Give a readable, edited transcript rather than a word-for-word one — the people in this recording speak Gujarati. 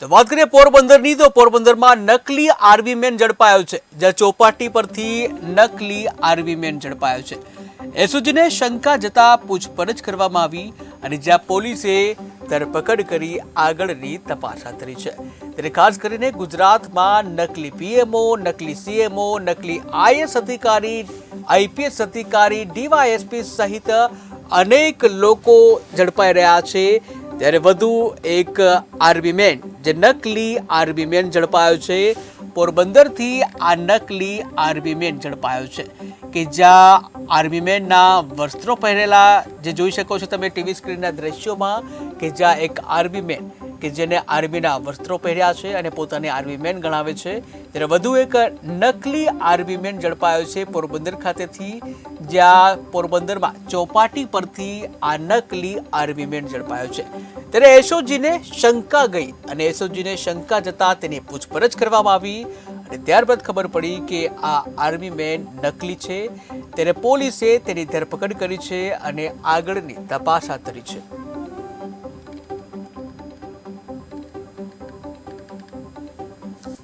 તો વાત કરીએ પોરબંદરની, તો પોરબંદરમાં નકલી આર્મી મેન ઝડપાયો છે. જ્યાં ચોપાટી પરથી નકલી આર્મી મેન ઝડપાયો છે. એસઓજીને શંકા જતા પૂછપરછ કરવામાં આવી અને જ્યાં પોલીસે ધરપકડ કરી આગળની તપાસ હાથ ધરી છે. ત્યારે ખાસ કરીને ગુજરાતમાં નકલી પીએમઓ, નકલી સીએમઓ, નકલી આઈએએસ અધિકારી, આઈપીએસ અધિકારી, ડીવાયએસપી સહિત અનેક લોકો ઝડપાઈ રહ્યા છે. ત્યારે વધુ એક આર્મી મેન, જે નકલી આર્મી મેન ઝડપાયો છે. પોરબંદરથી આ નકલી આર્મી મેન ઝડપાયો છે કે જ્યાં આર્મી મેનના વસ્ત્રો પહેરેલા જે જોઈ શકો છો તમે ટીવી સ્ક્રીનના દ્રશ્યોમાં, કે જ્યાં એક આર્મી મેન કે જેને આર્મીના વસ્ત્રો પહેર્યા છે અને પોતાને આર્મી મેન ગણાવે છે. ત્યારે વધુ એક નકલી આર્મી મેન ઝડપાયો છે પોરબંદર ખાતેથી, જ્યાં પોરબંદરમાં ચોપાટી પરથી આ નકલી આર્મી મેન ઝડપાયો છે. ત્યારે એસઓજીને શંકા ગઈ અને એસઓજીને શંકા જતા તેની પૂછપરછ કરવામાં આવી અને ત્યારબાદ ખબર પડી કે આ આર્મી મેન નકલી છે. ત્યારે પોલીસે તેની ધરપકડ કરી છે અને આગળની તપાસ હાથ ધરી છે.